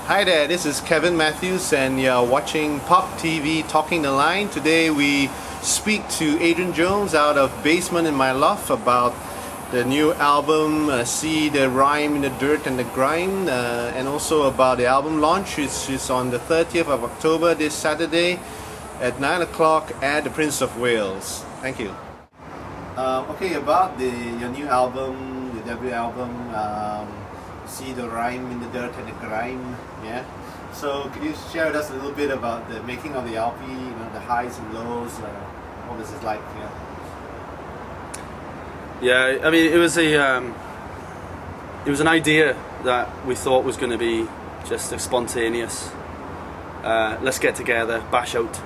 Hi there, this is Kevin Matthews and you're watching PoPTV Talking the Line. Today we speak to Adrian Jones out of Basement in My Loft about the new album, See the Rhyme in the Dirt and the Grime, and also about the album launch, which is on the 30th of October, this Saturday at 9 o'clock at the Prince of Wales. Thank you. Okay, about your new album, the debut album, See the Rhyme in the Dirt and the Grime, yeah? So could you share with us a little bit about the making of the LP, the highs and lows, what was it like, Yeah, I mean, it was an idea that we thought was going to be just a spontaneous, let's get together, bash out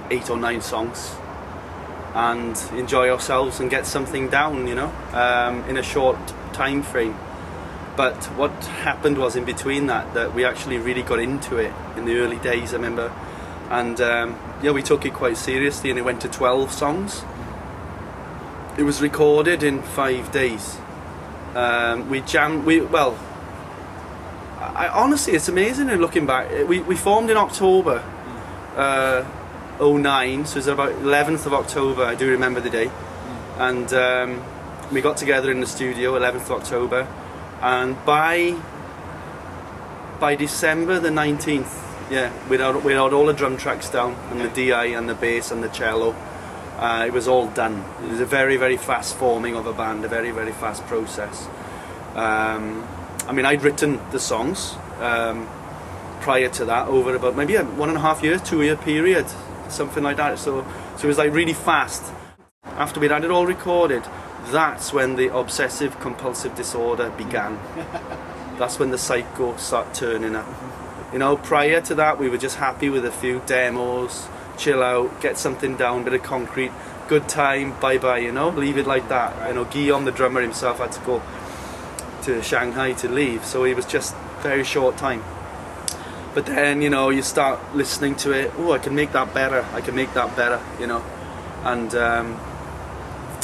8 or 9 songs and enjoy ourselves and get something down, in a short time frame. But what happened was in between that we actually really got into it in the early days, I remember. And we took it quite seriously and it went to 12 songs. It was recorded in 5 days. We jammed, honestly, it's amazing looking back. We formed in October 09, so it was about 11th of October, I do remember the day. And we got together in the studio 11th of October. And by December the 19th, we'd had all the drum tracks down, and the DI and the bass and the cello. It was all done. It was a very, very fast forming of a band, a very, very fast process. I mean, I'd written the songs prior to that over about maybe a 1.5 year, 2 year period, something like that. So it was like really fast. After we'd had it all recorded, that's when the obsessive compulsive disorder began. That's when the psycho started turning up. Prior to that we were just happy with a few demos, chill out, get something down, bit of concrete, good time, bye bye, leave it like that. Guillaume, the drummer himself, had to go to Shanghai to leave, so it was just very short time. But then, you start listening to it, oh, I can make that better,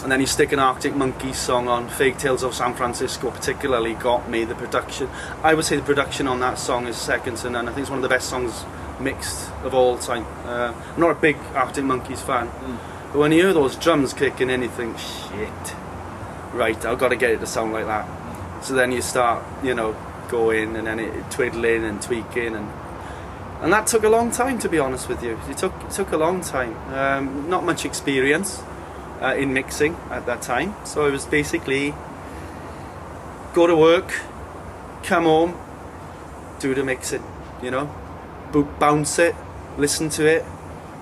and then you stick an Arctic Monkeys song on. Fake Tales of San Francisco particularly got me. The production, I would say the production on that song is second to none. I think it's one of the best songs mixed of all time. I'm not a big Arctic Monkeys fan, but when you hear those drums kicking in, you think, shit, right, I've got to get it to sound like that. So then you start, going and then it twiddling and tweaking, and that took a long time, to be honest with you. It took a long time. Not much experience in mixing at that time, so it was basically go to work, come home, do the mixing, bounce it, listen to it,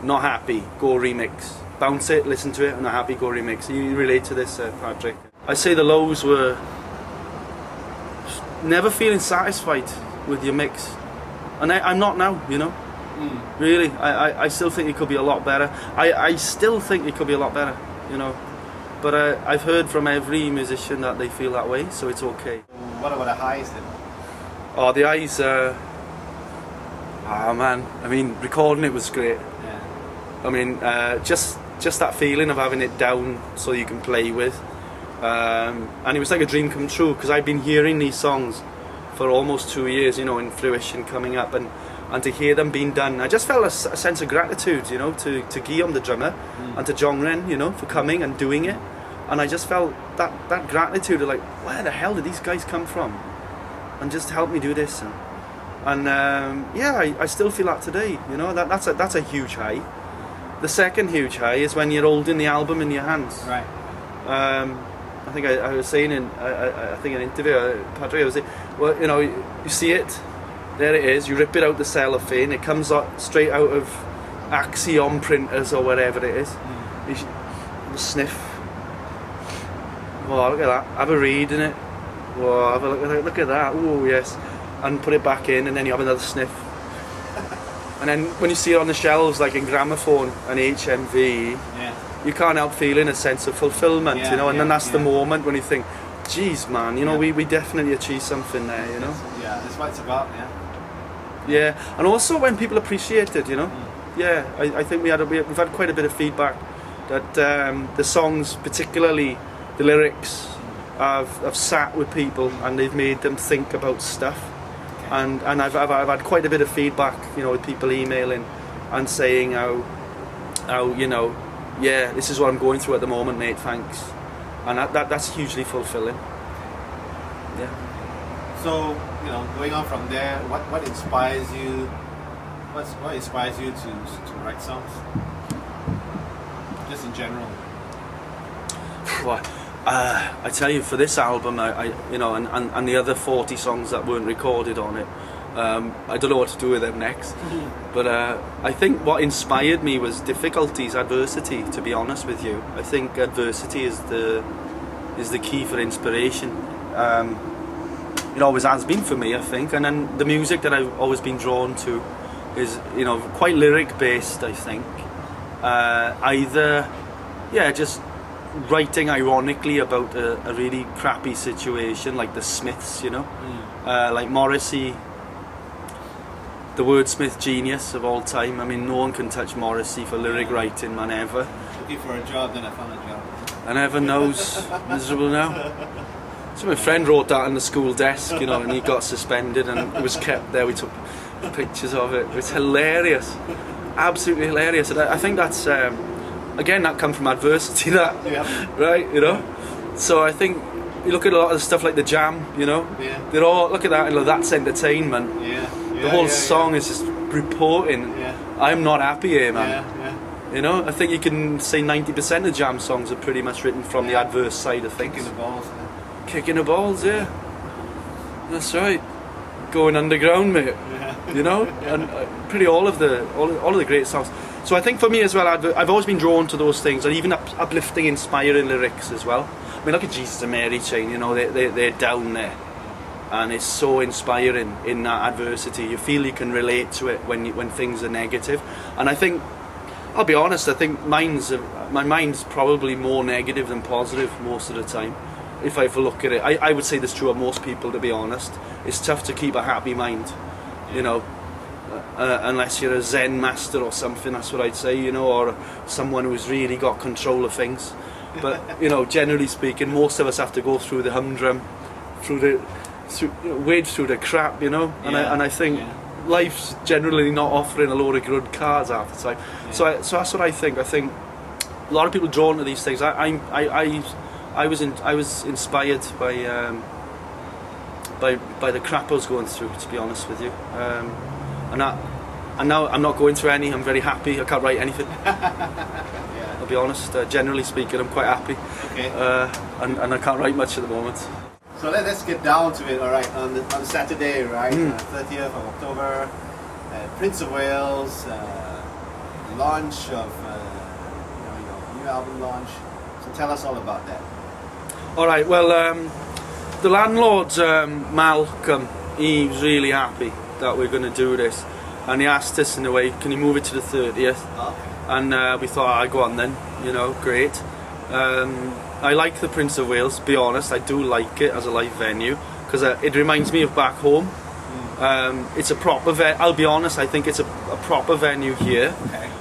not happy, go remix, bounce it, listen to it, not happy, go remix. You relate to this, Patrick? I say the lows were never feeling satisfied with your mix, and I'm not now, really. I still think it could be a lot better. I still think it could be a lot better, but I've heard from every musician that they feel that way, so it's okay. What about the highs then? Oh, the highs, man, I mean, recording it was great. Yeah. I mean, just that feeling of having it down so you can play with, and it was like a dream come true, because I've been hearing these songs for almost 2 years, in fruition, coming up, and to hear them being done, I just felt a sense of gratitude, to Guillaume, the drummer, and to John Wren, for coming and doing it. And I just felt that gratitude of like, where the hell did these guys come from? And just help me do this. And I still feel that today, that's a huge high. The second huge high is when you're holding the album in your hands. Right. I think I was saying in an interview, Patrick, I was saying, well, you see it, there it is, you rip it out the cellophane, it comes out straight out of Axiom printers or whatever it is. You sniff. Oh, look at that, have a read in it. Whoa, have a look at that, oh yes. And put it back in, and then you have another sniff. And then when you see it on the shelves, like in Gramophone and HMV, you can't help feeling a sense of fulfillment, and then that's the moment when you think, geez man, we definitely achieved something there, Yeah, that's what it's about, Yeah, and also when people appreciate it, I think we've had quite a bit of feedback that the songs, particularly the lyrics, have sat with people and they've made them think about stuff. and I've had quite a bit of feedback, you know, with people emailing and saying how you know, yeah, this is what I'm going through at the moment, mate, thanks. And that's hugely fulfilling. Yeah. So, you know, going on from there, what inspires you? What inspires you to write songs? Just in general. Well, I tell you, for this album, I you know, and the other 40 songs that weren't recorded on it, I don't know what to do with them next. But I think what inspired me was difficulties, adversity. To be honest with you, I think adversity is the key for inspiration. It always has been for me, I think. And then the music that I've always been drawn to is, you know, quite lyric based, I think. Either, yeah, just writing ironically about a really crappy situation, like the Smiths, you know, like Morrissey, the wordsmith genius of all time. I mean, no one can touch Morrissey for lyric writing, man, ever. Looking for a job, then I found a job. And ever knows, miserable now. So my friend wrote that on the school desk, you know, and he got suspended, and it was kept there. We took pictures of it. It's hilarious, absolutely hilarious. And I think that's again, that comes from adversity. That right, you know. So I think you look at a lot of the stuff like the Jam, you know. They're all, look at that, and that's entertainment. The whole song is just reporting. I'm not happy here, man. You know, I think you can say 90% of Jam songs are pretty much written from the adverse side of things. Kicking the balls. Kicking the balls, yeah. That's right. Going underground, mate. You know, and pretty all of the great songs. So I think for me as well, I've always been drawn to those things, and even uplifting, inspiring lyrics as well. I mean, look at Jesus and Mary Chain. You know, they're down there, and it's so inspiring in that adversity. You feel you can relate to it when things are negative, and I think, I'll be honest, I think my mind's probably more negative than positive most of the time. If I look at it, I would say this true of most people, to be honest. It's tough to keep a happy mind, you know, unless you're a Zen master or something, that's what I'd say, you know, or someone who's really got control of things. But, you know, generally speaking, most of us have to go through the humdrum, wade through the crap, you know, and I think life's generally not offering a load of good cards half the time. So that's what I think. I think a lot of people drawn to these things. I was inspired by the crap I was going through, to be honest with you. And now I'm not going through any. I'm very happy. I can't write anything. I'll be honest. Generally speaking, I'm quite happy. Okay. And I can't write much at the moment. So let's get down to it. All right, on Saturday, right, 30th of October, Prince of Wales, launch of your new album launch. So tell us all about that. All right. Well, the landlord, Malcolm, he was really happy that we're going to do this, and he asked us in a way, can you move it to the 30th? Okay. And we thought, I go on then, you know, great. I like the Prince of Wales, to be honest. I do like it as a live venue because it reminds me of back home. It's a proper I'll be honest, I think it's a proper venue here,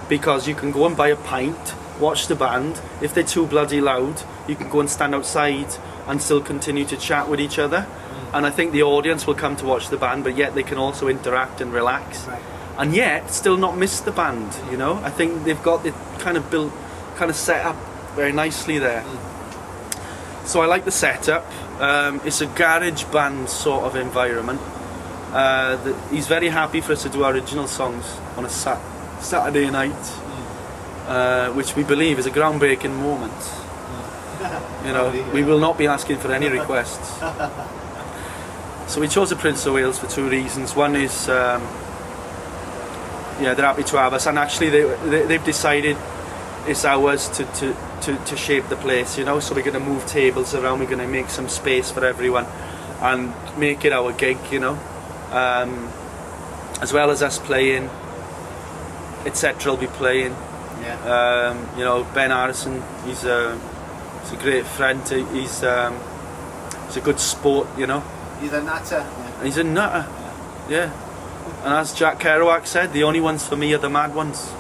because you can go and buy a pint, watch the band. If they're too bloody loud, you can go and stand outside and still continue to chat with each other. And I think the audience will come to watch the band, but yet they can also interact and relax. And yet still not miss the band, you know. I think they've got it kind of set up very nicely there. So I like the setup. It's a garage band sort of environment. He's very happy for us to do original songs on a Saturday night, which we believe is a groundbreaking moment. You know, we will not be asking for any requests. So we chose the Prince of Wales for two reasons. One is, they're happy to have us, and actually they've decided it's ours to shape the place, you know. So we're going to move tables around, we're going to make some space for everyone and make it our gig, you know. As well as us playing, etc. will be playing. You know, Ben Harrison, he's a great friend. He's a good sport, you know. He's a nutter. He's a nutter. And as Jack Kerouac said, the only ones for me are the mad ones.